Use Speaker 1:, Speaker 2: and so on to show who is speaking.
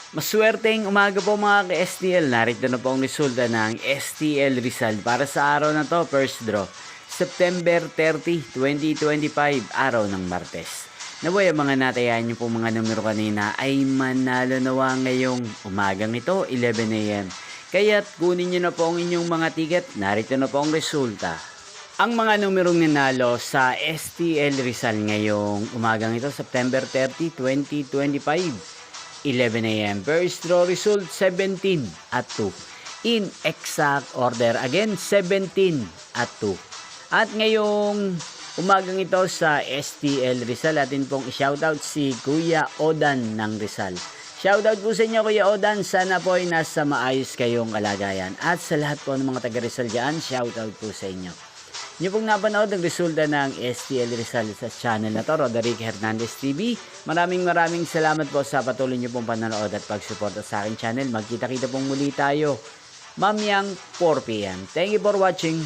Speaker 1: Maswerteng umaga po mga ka-STL. Narito na po ang resulta ng STL Rizal para sa araw na to, first draw. September 30, 2025, araw ng Martes. Naway ang mga natayan niyo po mga numero kanina ay manalo nawa ngayong umagang ito, 11 a.m. Kaya't kunin niyo na po ang inyong mga ticket. Narito na po ang resulta. Ang mga numerong nanalo sa STL Rizal ngayong umagang ito, September 30, 2025. 11 a.m. First draw result 17 at 2. In exact order again 17 at 2. At ngayong umagang ito sa STL Rizal, atin pong i-shoutout si Kuya Odan ng Rizal. Shoutout po sa inyo Kuya Odan, sana po ay nasa maayos kayong kalagayan. At sa lahat po ng mga taga Rizal dyan, shoutout po sa inyo. Niyo pong napanood ang resulta ng STL Rizal sa channel na to, Roderick Hernandez TV. Maraming salamat po sa patuloy niyo pong panonood at pagsuporta sa aking channel. Magkita-kita pong muli tayo mamayang 4 p.m. Thank you for watching.